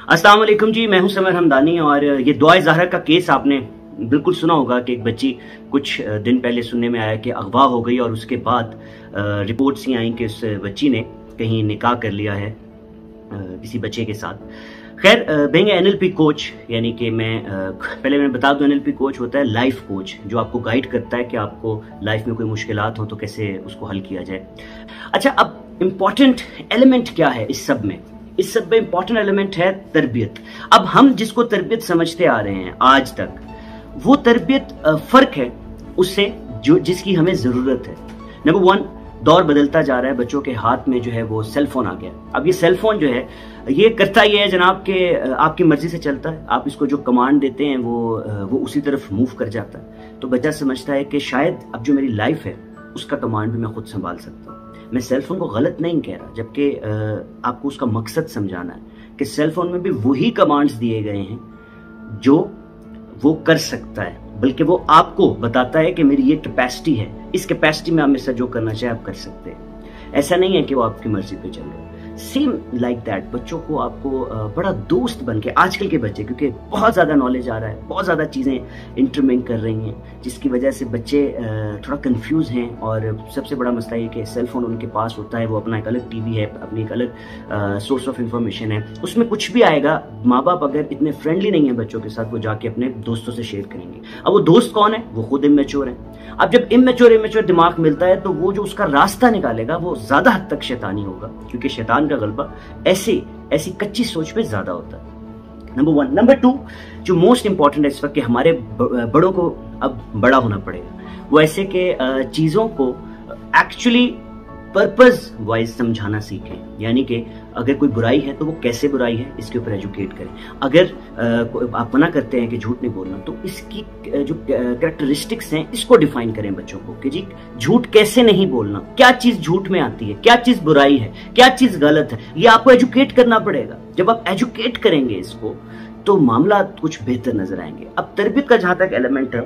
अस्सलाम वालेकुम जी, मैं हूं समर हमदानी। और ये दुआ ज़हरा का केस आपने बिल्कुल सुना होगा कि एक बच्ची कुछ दिन पहले सुनने में आया कि अगवा हो गई और उसके बाद रिपोर्ट्स ही आई कि उस बच्ची ने कहीं निकाह कर लिया है किसी बच्चे के साथ। खैर, बीइंग एनएलपी कोच, यानी कि पहले मैं बता दूं, एनएलपी कोच होता है लाइफ कोच, जो आपको गाइड करता है कि आपको लाइफ में कोई मुश्किलात हो तो कैसे उसको हल किया जाए। अच्छा, अब इम्पॉर्टेंट एलिमेंट क्या है इस सब में? इस सब में इम्पॉर्टेंट एलिमेंट है तरबियत। अब हम जिसको तरबियत समझते आ रहे हैं आज तक, वो तरबियत फर्क है उससे जिसकी हमें जरूरत है। नंबर वन, दौर बदलता जा रहा है, बच्चों के हाथ में जो है वो सेल फोन आ गया। अब ये सेल फोन जो है ये करता ये है जनाब के आपकी मर्जी से चलता है। आप इसको जो कमांड देते हैं वो उसी तरफ मूव कर जाता है। तो बच्चा समझता है कि शायद अब जो मेरी लाइफ है उसका कमांड भी मैं खुद संभाल सकता हूँ। मैं सेल फोन को गलत नहीं कह रहा, जबकि आपको उसका मकसद समझाना है कि सेल फोन में भी वही कमांड्स दिए गए हैं जो वो कर सकता है, बल्कि वो आपको बताता है कि मेरी ये कैपेसिटी है, इस कैपेसिटी में आप मेरे साथ जो करना चाहे आप कर सकते हैं। ऐसा नहीं है कि वो आपकी मर्जी पे चल रहा है। सेम लाइक दैट, बच्चों को आपको बड़ा दोस्त बन के, आजकल के बच्चे, क्योंकि बहुत ज़्यादा नॉलेज आ रहा है, बहुत ज़्यादा चीज़ें इंटरमिंग कर रही हैं, जिसकी वजह से बच्चे थोड़ा कंफ्यूज हैं। और सबसे बड़ा मसला ये कि सेल फोन उनके पास होता है, वो अपना एक अलग टीवी है, अपनी एक अलग सोर्स ऑफ इंफॉर्मेशन है, उसमें कुछ भी आएगा। माँ बाप अगर इतने फ्रेंडली नहीं है बच्चों के साथ, वो जाके अपने दोस्तों से शेयर करेंगे। अब वो दोस्त कौन है? वो खुद इमेच्योर है। अब जब इमेच्योर दिमाग मिलता है तो वो जो उसका रास्ता निकालेगा वो ज्यादा हद तक शैतानी होगा, क्योंकि शैतान का गलबा ऐसी कच्ची सोच पे ज्यादा होता है। Number one. नंबर टू, जो मोस्ट इंपॉर्टेंट है इस वक्त कि हमारे बड़ों को अब बड़ा होना पड़ेगा, वो ऐसे के चीजों को एक्चुअली पर्पस वाइज समझाना सीखें। यानी कि अगर कोई बुराई है तो वो कैसे बुराई है इसके ऊपर एजुकेट करें। अगर आप मना करते हैं कि झूठ नहीं बोलना, तो इसकी जो कैरेक्टरिस्टिक्स हैं इसको डिफाइन करें बच्चों को कि जी झूठ कैसे नहीं बोलना, क्या चीज झूठ में आती है, क्या चीज बुराई है, क्या चीज गलत है, ये आपको एजुकेट करना पड़ेगा। जब आप एजुकेट करेंगे इसको तो मामला कुछ बेहतर नजर आएंगे। अब तरबियत का जहां तक एलिमेंट है,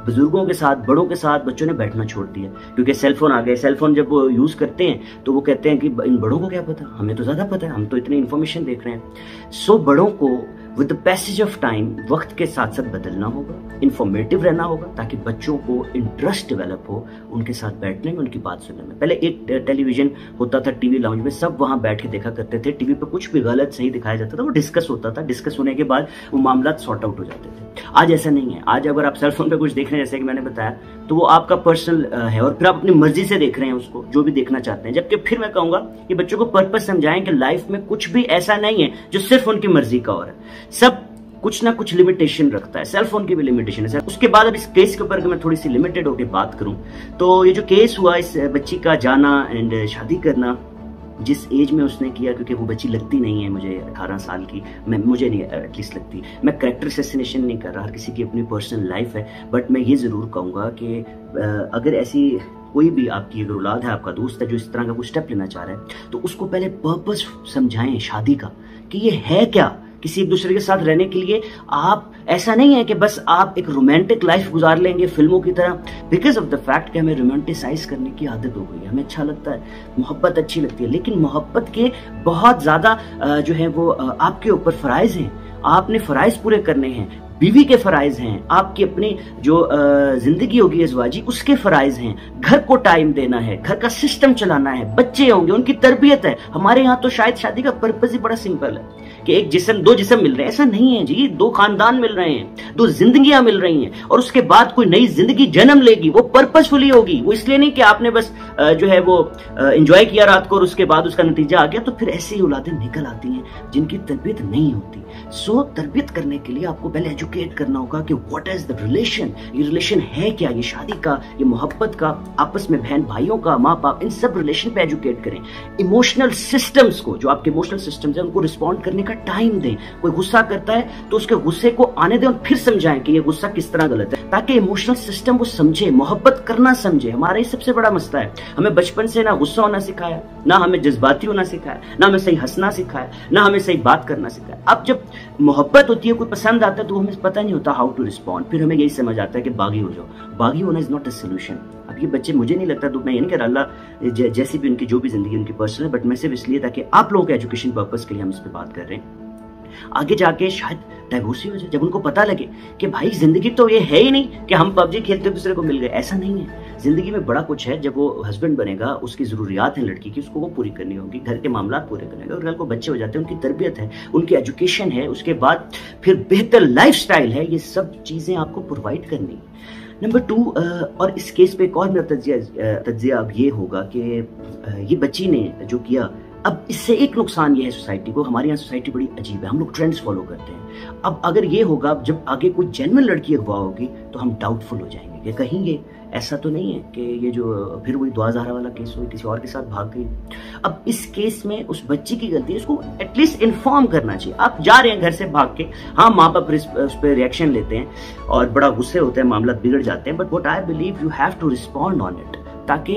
बुजुर्गों के साथ, बड़ों के साथ बच्चों ने बैठना छोड़ दिया, क्योंकि सेलफोन आ गए। सेलफोन जब वो यूज करते हैं तो वो कहते हैं कि इन बड़ों को क्या पता, हमें तो ज्यादा पता है, हम तो इतनी इंफॉर्मेशन देख रहे हैं। सो बड़ों को with the passage of time, वक्त के साथ साथ बदलना होगा, इंफॉर्मेटिव रहना होगा, ताकि बच्चों को इंटरेस्ट डेवलप हो उनके साथ बैठने में, उनकी बात सुनने में। पहले एक टेलीविजन होता था टीवी लाउंज में, सब वहां बैठ के देखा करते थे। टीवी पे कुछ भी गलत सही दिखाया जाता था, वो डिस्कस होता था, डिस्कस होने के बाद वो मामला सॉर्ट आउट हो जाते थे। आज ऐसा नहीं है। आज अगर आप सेलफोन पे कुछ देख रहे हैं, जैसे कि मैंने बताया, तो वो आपका पर्सनल है और फिर आप अपनी मर्जी से देख रहे हैं उसको, जो भी देखना चाहते हैं। जबकि फिर मैं कहूंगा कि बच्चों को पर्पस समझाएं कि लाइफ में कुछ भी ऐसा नहीं है जो सिर्फ उनकी मर्जी का हो रहा है, सब कुछ ना कुछ लिमिटेशन रखता है। सेलफोन की भी लिमिटेशन है। उसके बाद अब इस केस के ऊपर मैं थोड़ी सी लिमिटेड होकर बात करूं तो ये जो केस हुआ, इस बच्ची का जाना एंड शादी करना जिस एज में उसने किया, क्योंकि वो बच्ची लगती नहीं है मुझे 18 साल की, मुझे नहीं एटलीस्ट लगती। मैं कैरेक्टर असैसिनेशन नहीं कर रहा, हर किसी की अपनी पर्सनल लाइफ है। बट मैं ये जरूर कहूंगा कि अगर ऐसी कोई भी आपकी अगर औलाद है, आपका दोस्त है जो इस तरह का कुछ स्टेप लेना चाह रहा है, तो उसको पहले पर्पस समझाएं शादी का, कि ये है क्या। किसी एक दूसरे के साथ रहने के लिए आप, ऐसा नहीं है कि बस आप एक रोमांटिक लाइफ गुजार लेंगे फिल्मों की तरह, बिकॉज ऑफ द फैक्ट कि हमें रोमांटिसाइज करने की आदत हो गई है। हमें अच्छा लगता है, मोहब्बत अच्छी लगती है, लेकिन मोहब्बत के बहुत ज्यादा जो है वो आपके ऊपर फराइज हैं, आपने फराइज पूरे करने हैं। बीवी के फराइज हैं, आपकी अपनी जो जिंदगी होगी अज़वाजी उसके फराइज हैं, घर को टाइम देना है, घर का सिस्टम चलाना है, बच्चे होंगे, उनकी तरबियत है। हमारे यहाँ तो शायद शादी का पर्पस ही बड़ा सिंपल है कि एक जिस्म, दो जिस्म मिल रहे हैं। ऐसा नहीं है जी, दो खानदान मिल रहे हैं, दो जिंदगियां मिल रही हैं, और उसके बाद कोई नई जिंदगी जन्म लेगी, वो पर्पसफुली होगी। वो इसलिए नहीं कि आपने बस जो है वो एंजॉय किया रात को और उसके बाद उसका नतीजा आ गया। तो फिर ऐसी औलादें निकल आती हैं जिनकी तरबियत नहीं होती। सो तरबियत करने के लिए आपको पहले एजुकेट करना होगा कि व्हाट इज द रिलेशन, ये रिलेशन है क्या, ये शादी का, ये मोहब्बत का, आपस में बहन भाइयों का, माँ बाप, इन सब रिलेशन पे एजुकेट करें। इमोशनल सिस्टम्स को, जो आपके इमोशनल सिस्टम्स हैं, उनको रिस्पॉन्ड करने का टाइम दें। कोई गुस्सा करता है तो उसके गुस्से को आने दें और फिर समझाएं कि ये गुस्सा किस तरह गलत है, ताकि इमोशनल सिस्टम वो समझे, मोहब्बत करना समझे। हमारा ये सबसे बड़ा मसला है, हमें बचपन से ना गुस्सा होना सिखाया, ना हमें जज्बाती होना सिखाया, ना हमें सही हंसना सिखाया, ना हमें सही बात करना सिखाया। अब जब मोहब्बत होती है, कोई पसंद आता है, तो हमें पता नहीं होता हाउ टू रिस्पॉन्ड। फिर हमें यही समझ आता है कि बागी हो जाओ। बागी होना इज नॉट अ सोल्यूशन। अब ये बच्चे, मुझे नहीं लगता, तो मैं ये नहीं कह रहा, अल्लाह जैसी भी उनकी जो भी जिंदगी उनकी पर्सनल है, बट मैं सिर्फ इसलिए ताकि आप लोगों के एजुकेशन पर्पस के लिए हम इस पर बात कर रहे हैं। आगे जाके शायद डाइवोर्स ही हो जाए, जब उनको पता लगे कि भाई जिंदगी तो ये है ही नहीं कि हम पबजी खेलते दूसरे को मिल गए, ऐसा नहीं है। जिंदगी में बड़ा कुछ है। जब वो हस्बैंड बनेगा, उसकी जरूरियात है लड़की की, उसको वो पूरी करनी होगी, घर के मामला पूरे करेगा, और कल को बच्चे हो जाते हैं, उनकी तरबियत है, उनकी एजुकेशन है, उसके बाद फिर बेहतर लाइफस्टाइल है, ये सब चीजें आपको प्रोवाइड करनी है। नंबर 2, और इस केस पे एक और मेरा तज्जिया अब ये होगा कि ये बच्ची ने जो किया, अब इससे एक नुकसान ये है सोसाइटी को, हमारे यहाँ सोसाइटी बड़ी अजीब है, हम लोग ट्रेंड्स फॉलो करते हैं। अब अगर ये होगा, जब आगे कोई जेन्युइन लड़की अगवा होगी तो हम डाउटफुल हो जाएंगे कि कहेंगे ऐसा तो नहीं है कि ये जो फिर वही दुआ ज़हरा वाला केस हो, किसी और के साथ भाग गई। अब इस केस में उस बच्ची की गलती है, उसको एटलीस्ट इन्फॉर्म करना चाहिए। आप जा रहे हैं घर से भाग के, हाँ माँ बाप उस पर रिएक्शन लेते हैं और बड़ा गुस्से होते हैं, मामला बिगड़ जाते हैं, but what I believe you have to respond on it, ताकि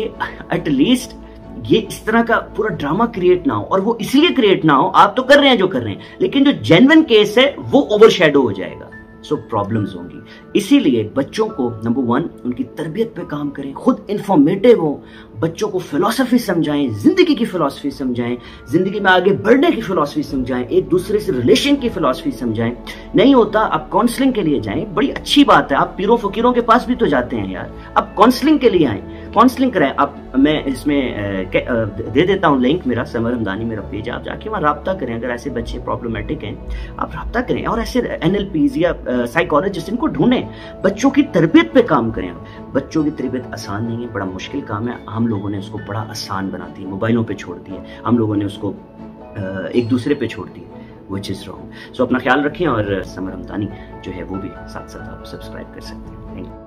एटलीस्ट ये इस तरह का पूरा ड्रामा क्रिएट ना हो। और वो इसलिए क्रिएट ना हो, आप तो कर रहे हैं जो कर रहे हैं, लेकिन जो जेन्युइन केस है वो ओवरशैडो हो जाएगा, सो प्रॉब्लम्स होंगी। इसीलिए बच्चों को नंबर 1 उनकी तरबियत पे काम करें, खुद इंफॉर्मेटिव हो, बच्चों को फिलॉसफी समझाएं, जिंदगी की फिलॉसफी समझाएं, जिंदगी में आगे बढ़ने की फिलॉसफी समझाएं, एक दूसरे से रिलेशन की फिलॉसफी समझाएं। नहीं होता आप काउंसलिंग के लिए जाएं, बड़ी अच्छी बात है, आप पीरों फकीरों के पास भी तो जाते हैं यार, आप काउंसलिंग के लिए आए, काउंसलिंग कराएं। आप मैं इसमें दे देता हूं लिंक, मेरा समर हमदानी मेरा पेज, आप जाके वहां राब्ता करें। अगर ऐसे बच्चे प्रॉब्लमेटिक हैं आप राब्ता करें, और ऐसे NLPs या साइकोलॉजिस्ट इनको ढूंढें, बच्चों की तरबियत पे काम करें। बच्चों की तरबियत आसान नहीं है, बड़ा मुश्किल काम है, हम लोगों ने उसको बड़ा आसान बना दी, मोबाइलों पे छोड़ दिए, हम लोगों ने उसको एक दूसरे पे छोड़ दिए, व्हिच इज रॉन्ग। सो अपना ख्याल रखें, और समर हमदानी जो है वो भी साथ साथ आप सब्सक्राइब कर सकते हैं। Thank you.